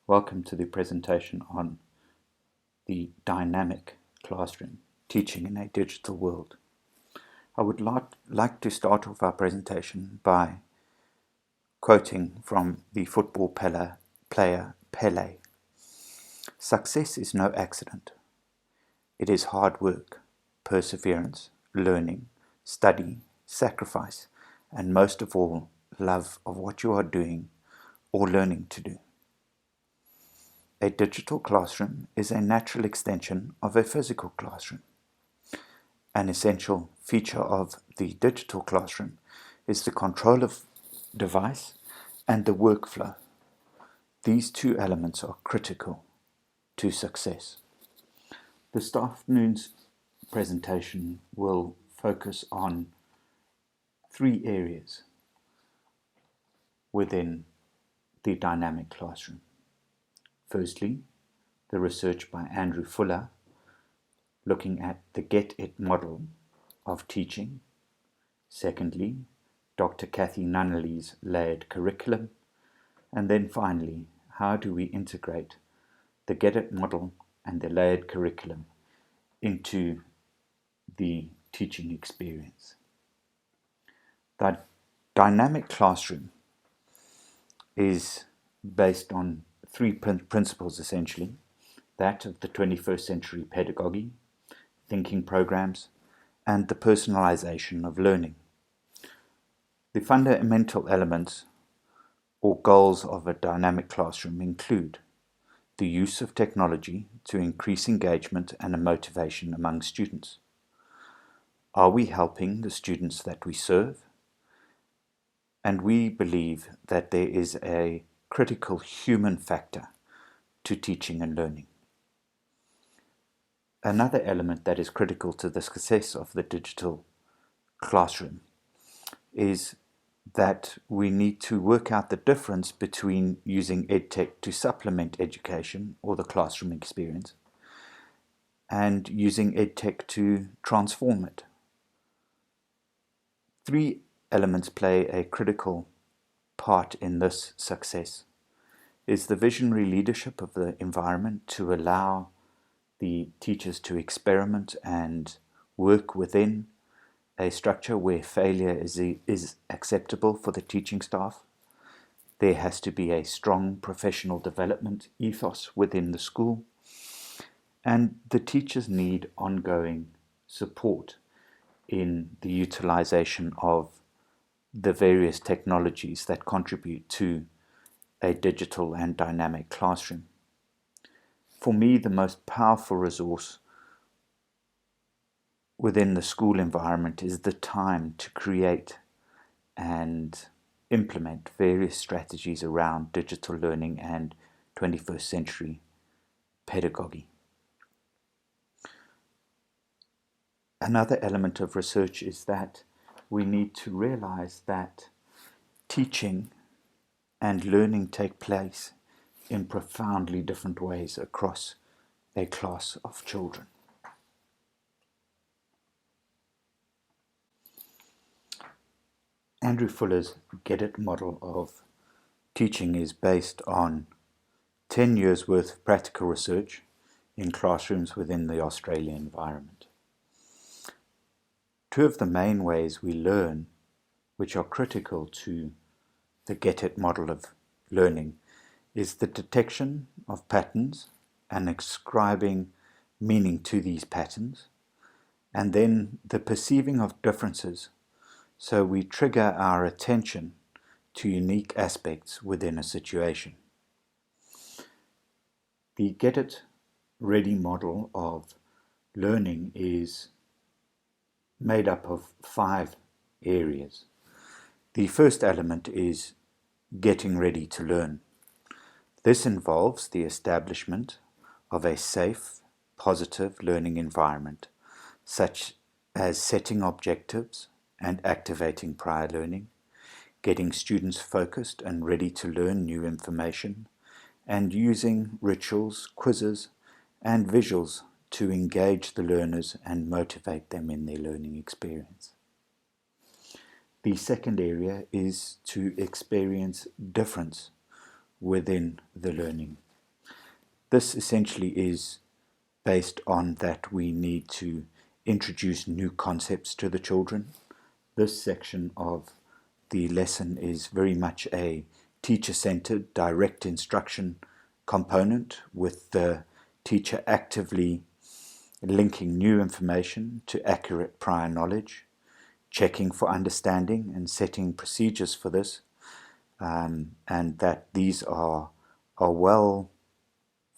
Welcome to the presentation on the dynamic classroom, teaching in a digital world. I would like to start off our presentation by quoting from the football player Pele. Success is no accident. It is hard work, perseverance, learning, study, sacrifice, and most of all, love of what you are doing or learning to do. A digital classroom is a natural extension of a physical classroom. An essential feature of the digital classroom is the control of device and the workflow. These two elements are critical to success. This afternoon's presentation will focus on three areas within the dynamic classroom. Firstly, the research by Andrew Fuller looking at the Get It model of teaching. Secondly, Dr. Kathy Nunnally's layered curriculum. And then finally, how do we integrate the Get It model and the layered curriculum into the teaching experience? The dynamic classroom is based on three principles essentially: that of the 21st century pedagogy, thinking programs, and the personalization of learning. The fundamental elements or goals of a dynamic classroom include the use of technology to increase engagement and a motivation among students. Are we helping the students that we serve? And we believe that there is a critical human factor to teaching and learning. Another element that is critical to the success of the digital classroom is that we need to work out the difference between using EdTech to supplement education or the classroom experience and using EdTech to transform it. Three elements play a critical part in this success: is the visionary leadership of the environment to allow the teachers to experiment and work within a structure where failure is acceptable for the teaching staff. There has to be a strong professional development ethos within the school, and the teachers need ongoing support in the utilization of the various technologies that contribute to a digital and dynamic classroom. For me, the most powerful resource within the school environment is the time to create and implement various strategies around digital learning and 21st century pedagogy. Another element of research is that we need to realize that teaching and learning take place in profoundly different ways across a class of children. Andrew Fuller's Get It model of teaching is based on 10 years' worth of practical research in classrooms within the Australian environment. Two of the main ways we learn, which are critical to the Get It model of learning, is the detection of patterns and ascribing meaning to these patterns, and then the perceiving of differences, so we trigger our attention to unique aspects within a situation. The Get It Ready model of learning is made up of 5 areas. The first element is getting ready to learn. This involves the establishment of a safe, positive learning environment, such as setting objectives and activating prior learning, getting students focused and ready to learn new information, and using rituals, quizzes, and visuals to engage the learners and motivate them in their learning experience. The second area is to experience difference within the learning This essentially is based on that we need to introduce new concepts to the children. This section of the lesson is very much a teacher-centered, direct instruction component, with the teacher actively linking new information to accurate prior knowledge, checking for understanding and setting procedures for this, and that these are well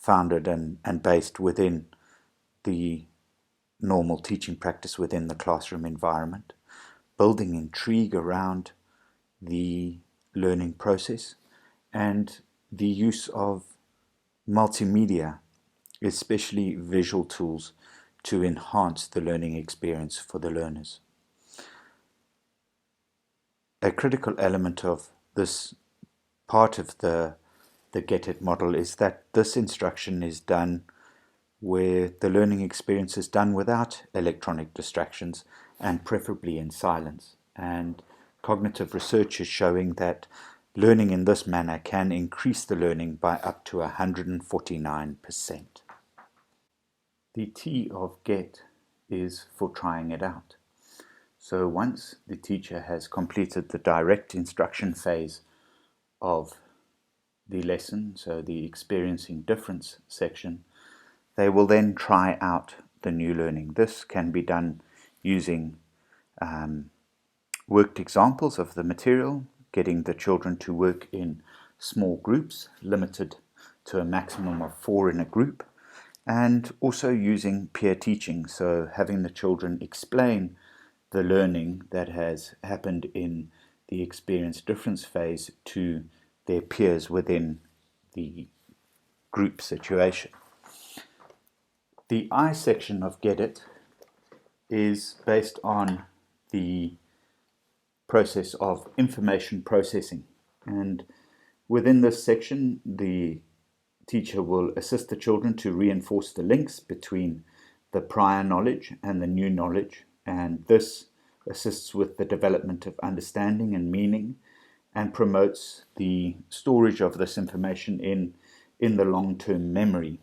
founded and based within the normal teaching practice within the classroom environment, building intrigue around the learning process, and the use of multimedia, especially visual tools, to enhance the learning experience for the learners. A critical element of this part of the Get It model is that this instruction is done where the learning experience is done without electronic distractions and preferably in silence. And cognitive research is showing that learning in this manner can increase the learning by up to 149%. The T of get is for trying it out. So once the teacher has completed the direct instruction phase of the lesson, so the experiencing difference section, they will then try out the new learning. This can be done using worked examples of the material, getting the children to work in small groups, limited to a maximum of 4 in a group, and also using peer teaching, so having the children explain the learning that has happened in the experience difference phase to their peers within the group situation. The I section of Get It is based on the process of information processing, and within this section the teacher will assist the children to reinforce the links between the prior knowledge and the new knowledge, and this assists with the development of understanding and meaning and promotes the storage of this information in the long-term memory.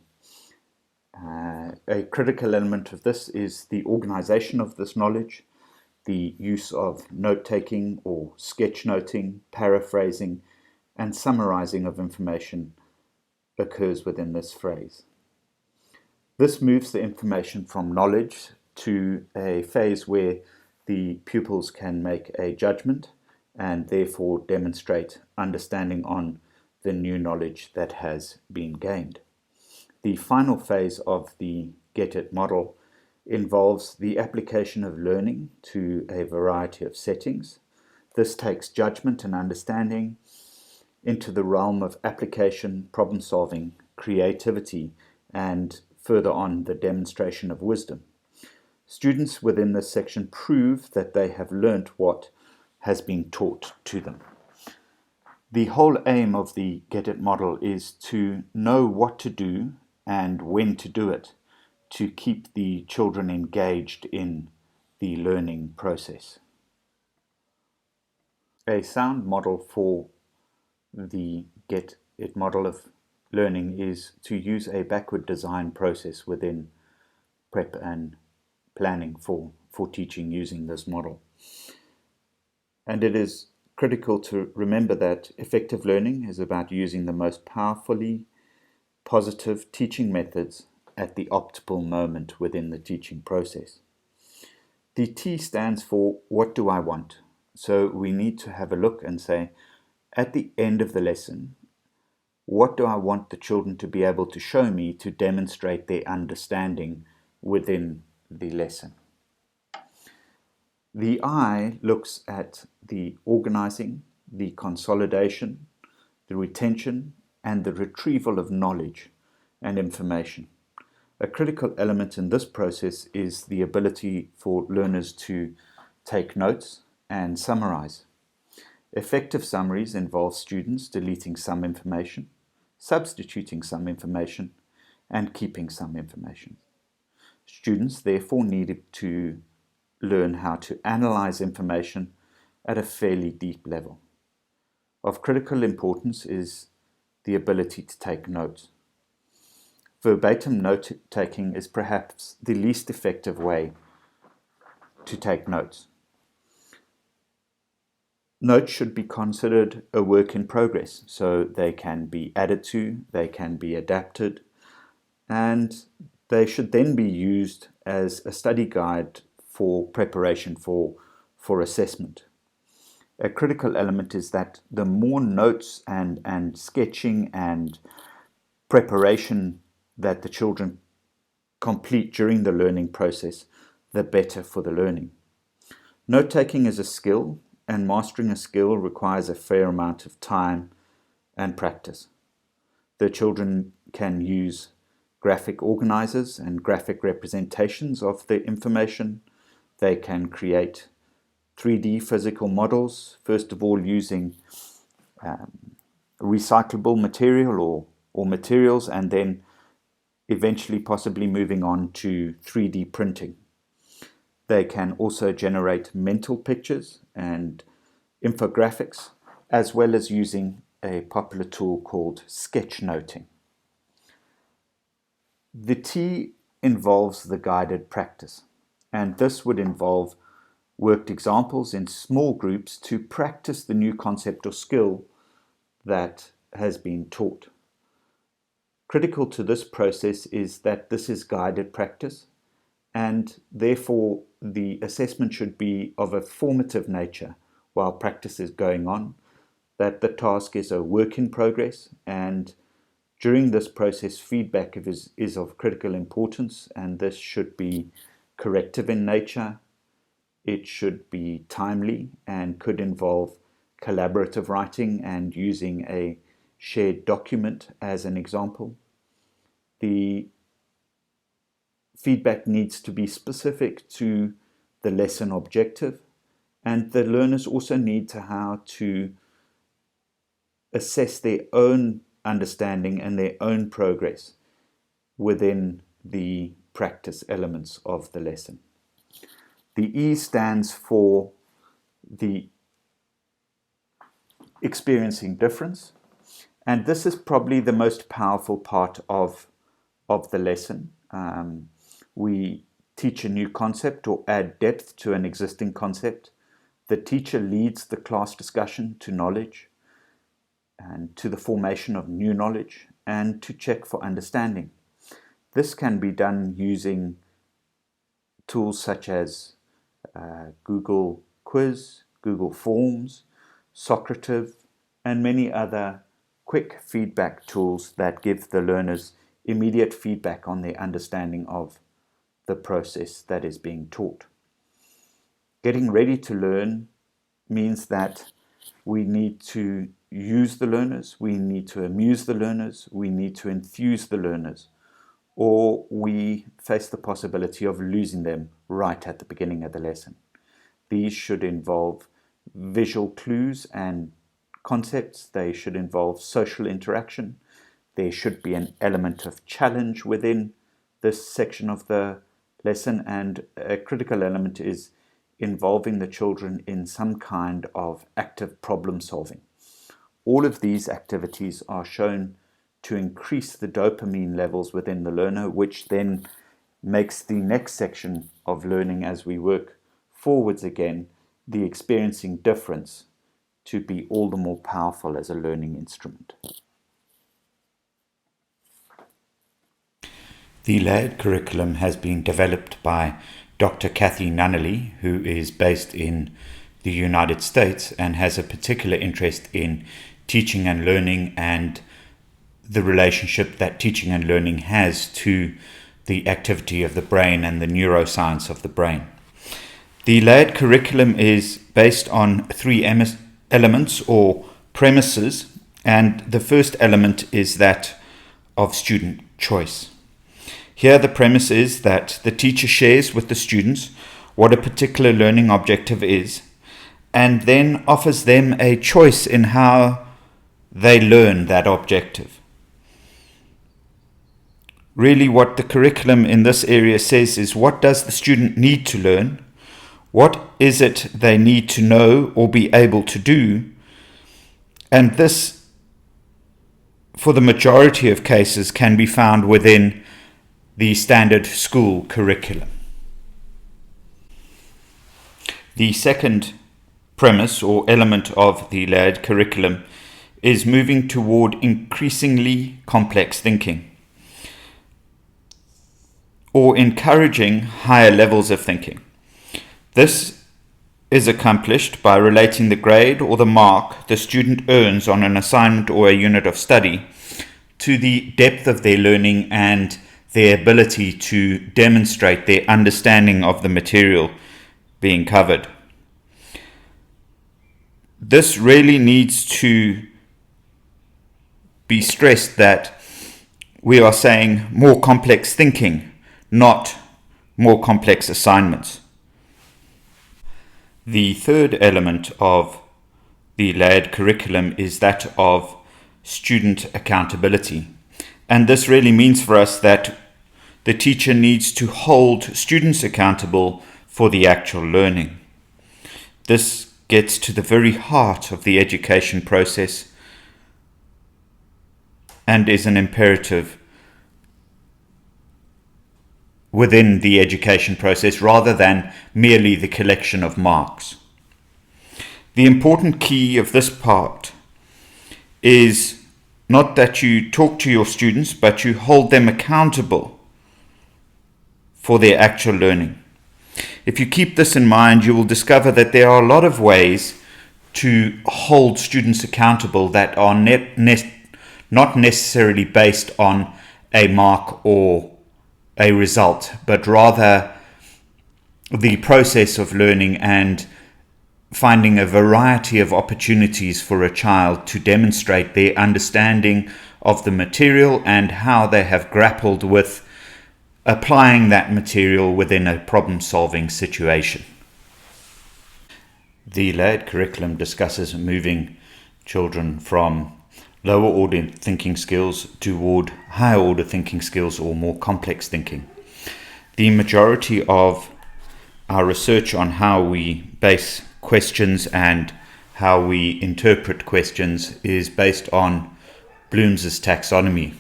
A critical element of this is the organization of this knowledge. The use of note-taking or sketch-noting, paraphrasing, and summarizing of information occurs within this phrase. This moves the information from knowledge to a phase where the pupils can make a judgment and therefore demonstrate understanding on the new knowledge that has been gained. The final phase of the Get It model involves the application of learning to a variety of settings. This takes judgment and understanding into the realm of application, problem solving, creativity, and further on the demonstration of wisdom. Students within this section prove that they have learnt what has been taught to them. The whole aim of the Get It model is to know what to do and when to do it, to keep the children engaged in the learning process. A sound model for the Get It model of learning is to use a backward design process within prep and planning for teaching using this model. And it is critical to remember that effective learning is about using the most powerfully positive teaching methods at the optimal moment within the teaching process. The T stands for what do I want? So we need to have a look and say, at the end of the lesson, what do I want the children to be able to show me to demonstrate their understanding within the lesson? The I looks at the organizing, the consolidation, the retention, and the retrieval of knowledge and information. A critical element in this process is the ability for learners to take notes and summarize. Effective summaries involve students deleting some information, substituting some information, and keeping some information. Students therefore needed to learn how to analyze information at a fairly deep level. Of critical importance is the ability to take notes. verbatim note-taking is perhaps the least effective way to take notes. Notes should be considered a work in progress, so they can be added to, they can be adapted, and they should then be used as a study guide for preparation for assessment. A critical element is that the more notes and sketching and preparation that the children complete during the learning process, the better for the learning. Note-taking is a skill, and mastering a skill requires a fair amount of time and practice. The children can use graphic organizers and graphic representations of the information. They can create 3D physical models, first of all using recyclable material or materials, and then eventually possibly moving on to 3D printing. They can also generate mental pictures and infographics, as well as using a popular tool called sketchnoting. The T involves the guided practice, and this would involve worked examples in small groups to practice the new concept or skill that has been taught. Critical to this process is that this is guided practice, and therefore the assessment should be of a formative nature while practice is going on, that the task is a work in progress, and during this process feedback is of critical importance, and this should be corrective in nature. It should be timely and could involve collaborative writing and using a shared document as an example. The feedback needs to be specific to the lesson objective, and the learners also need to how to assess their own understanding and their own progress within the practice elements of the lesson. The E stands for the experiencing difference, and this is probably the most powerful part of the lesson. We teach a new concept or add depth to an existing concept. The teacher leads the class discussion to knowledge and to the formation of new knowledge and to check for understanding. This can be done using tools such as Google Quiz, Google Forms, Socrative, and many other quick feedback tools that give the learners immediate feedback on their understanding of the process that is being taught. Getting ready to learn means that we need to use the learners, we need to amuse the learners, we need to enthuse the learners, or we face the possibility of losing them right at the beginning of the lesson. These should involve visual clues and concepts. They should involve social interaction. There should be an element of challenge within this section of the lesson, and a critical element is involving the children in some kind of active problem solving. All of these activities are shown to increase the dopamine levels within the learner, which then makes the next section of learning, as we work forwards again, the experiencing difference, to be all the more powerful as a learning instrument. The layered curriculum has been developed by Dr. Kathy Nunnally, who is based in the United States and has a particular interest in teaching and learning and the relationship that teaching and learning has to the activity of the brain and the neuroscience of the brain. The layered curriculum is based on three elements or premises, and the first element is that of student choice. Here the premise is that the teacher shares with the students what a particular learning objective is, and then offers them a choice in how they learn that objective. Really what the curriculum in this area says is, what does the student need to learn? What is it they need to know or be able to do? And this for the majority of cases, can be found within the standard school curriculum. The second premise or element of the layered curriculum is moving toward increasingly complex thinking, or encouraging higher levels of thinking. This is accomplished by relating the grade or the mark the student earns on an assignment or a unit of study to the depth of their learning and their ability to demonstrate their understanding of the material being covered. This really needs to be stressed that we are saying more complex thinking, not more complex assignments. The third element of the layered curriculum is that of student accountability. And this really means for us that the teacher needs to hold students accountable for the actual learning. This gets to the very heart of the education process and is an imperative within the education process rather than merely the collection of marks. The important key of this part is not that you talk to your students, but you hold them accountable for their actual learning. If you keep this in mind, you will discover that there are a lot of ways to hold students accountable that are not necessarily based on a mark or a result, but rather the process of learning and finding a variety of opportunities for a child to demonstrate their understanding of the material and how they have grappled with applying that material within a problem-solving situation. The layered curriculum discusses moving children from lower order thinking skills toward higher order thinking skills or more complex thinking. The majority of our research on how we base questions and how we interpret questions is based on Bloom's taxonomy.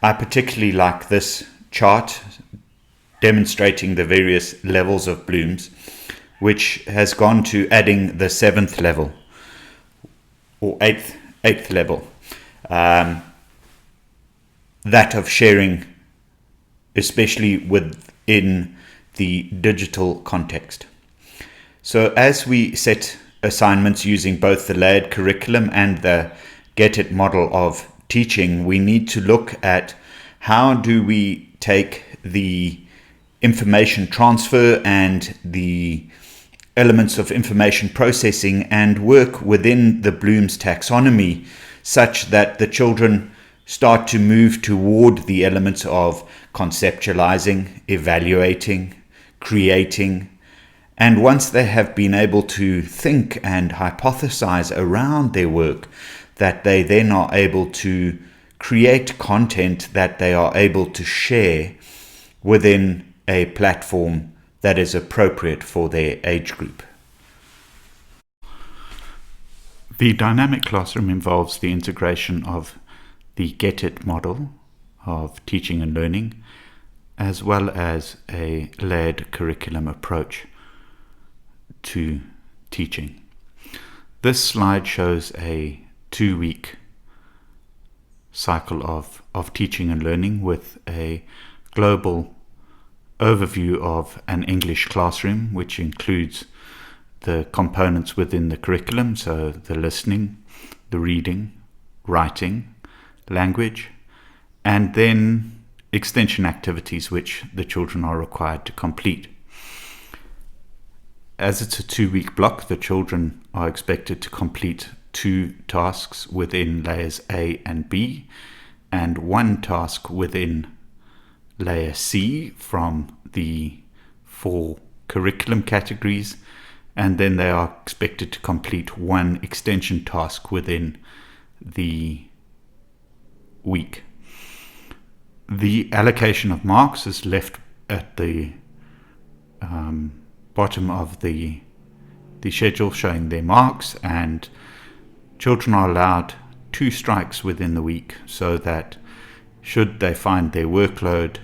I particularly like this chart demonstrating the various levels of Bloom's, which has gone to adding the 7th level or eighth level, that of sharing, especially within the digital context. So as we set assignments using both the layered curriculum and the Get It model of teaching, we need to look at how do we take the information transfer and the elements of information processing and work within the Bloom's taxonomy such that the children start to move toward the elements of conceptualizing, evaluating, creating, and once they have been able to think and hypothesize around their work, that they then are able to create content that they are able to share within a platform that is appropriate for their age group. The dynamic classroom involves the integration of the Get It model of teaching and learning, as well as a layered curriculum approach to teaching. This slide shows a 2-week cycle of teaching and learning with a global overview of an English classroom, which includes the components within the curriculum, so the listening, the reading, writing, language, and then extension activities which the children are required to complete. As it's a 2-week block, the children are expected to complete 2 tasks within layers A and B, and 1 task within layer C from the 4 curriculum categories, and then they are expected to complete 1 extension task within the week. The allocation of marks is left at the bottom of the schedule showing their marks, and children are allowed 2 strikes within the week, so that should they find their workload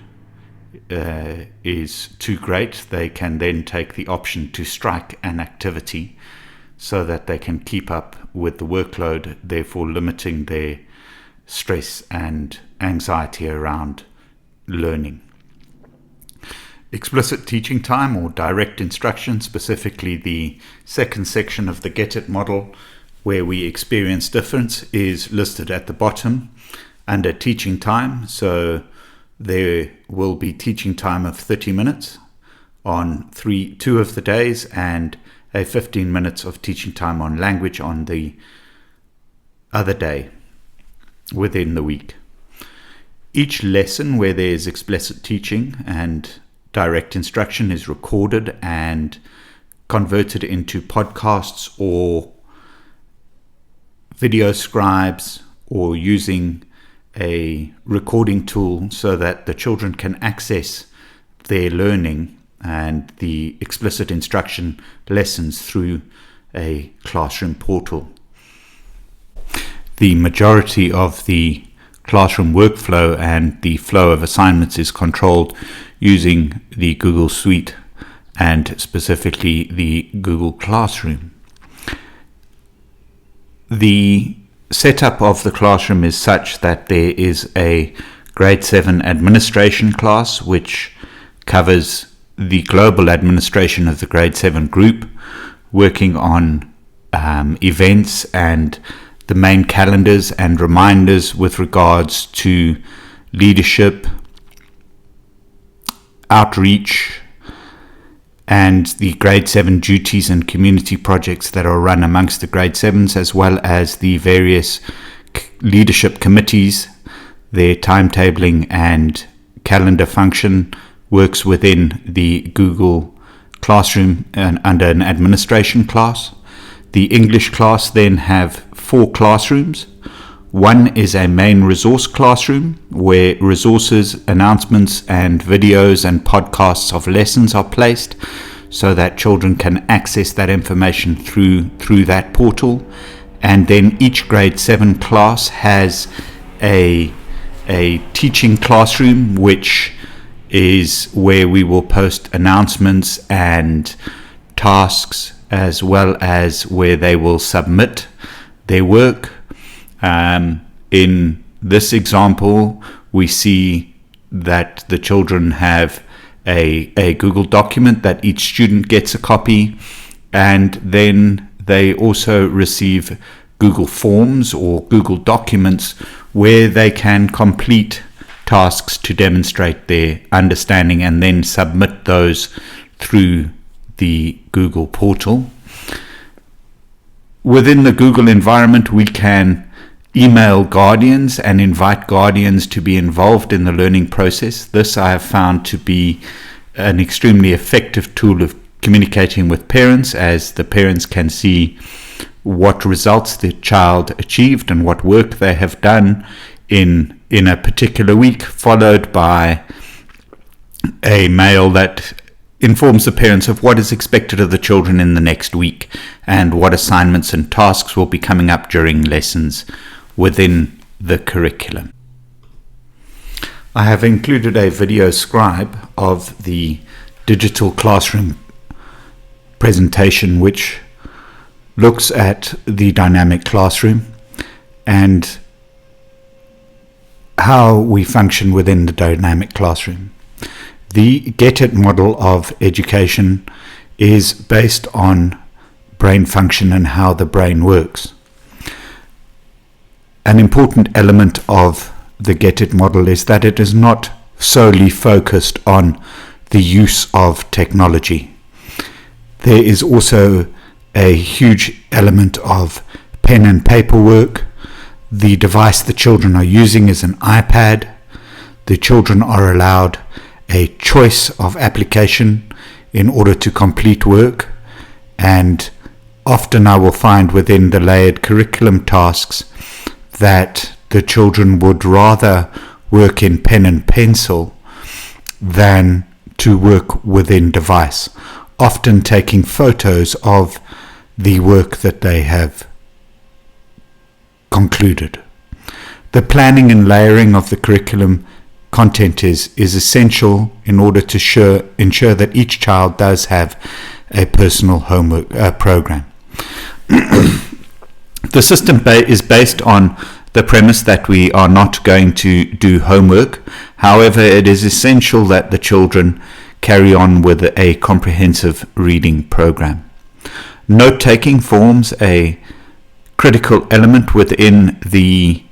is too great, they can then take the option to strike an activity so that they can keep up with the workload, therefore limiting their stress and anxiety around learning. Explicit teaching time or direct instruction, specifically the second section of the Get It model where we experience difference, is listed at the bottom under teaching time. So there will be teaching time of 30 minutes on 2 of the days, and a 15 minutes of teaching time on language on the other day within the week. Each lesson where there is explicit teaching and direct instruction is recorded and converted into podcasts or video scribes, or using a recording tool so that the children can access their learning and the explicit instruction lessons through a classroom portal. The majority of the classroom workflow and the flow of assignments is controlled using the Google Suite and specifically the Google Classroom. The setup of the classroom is such that there is a grade 7 administration class which covers the global administration of the grade 7 group, working on events and the main calendars and reminders with regards to leadership, outreach, and the grade 7 duties and community projects that are run amongst the grade 7s, as well as the various leadership committees. Their timetabling and calendar function works within the Google Classroom and under an administration class. The English class then have 4 classrooms. One is a main resource classroom where resources, announcements and videos and podcasts of lessons are placed so that children can access that information through that portal. And then each grade 7 class has a teaching classroom, which is where we will post announcements and tasks, as well as where they will submit their work. In this example, we see that the children have a Google document that each student gets a copy, and then they also receive Google Forms or Google Documents where they can complete tasks to demonstrate their understanding and then submit those through the Google portal. Within the Google environment, we can email guardians and invite guardians to be involved in the learning process. This I have found to be an extremely effective tool of communicating with parents, as the parents can see what results the child achieved and what work they have done in a particular week, followed by a mail that informs the parents of what is expected of the children in the next week and what assignments and tasks will be coming up during lessons within the curriculum. I have included a video scribe of the digital classroom presentation, which looks at the dynamic classroom and how we function within the dynamic classroom. The Get It model of education is based on brain function and how the brain works. An important element of the Get It model is that it is not solely focused on the use of technology. There is also a huge element of pen and paper work. The device the children are using is an iPad. The children are allowed a choice of application in order to complete work, and often I will find within the layered curriculum tasks that the children would rather work in pen and pencil than to work within device, often taking photos of the work that they have concluded. The planning and layering of the curriculum content is essential in order to ensure that each child does have a personal homework program. The system is based on the premise that we are not going to do homework. However, it is essential that the children carry on with a comprehensive reading program. Note-taking forms a critical element within the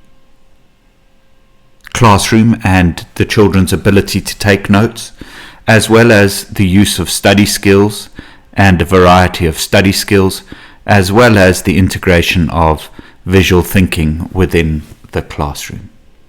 classroom and the children's ability to take notes, as well as the use of study skills and a variety of study skills, as well as the integration of visual thinking within the classroom.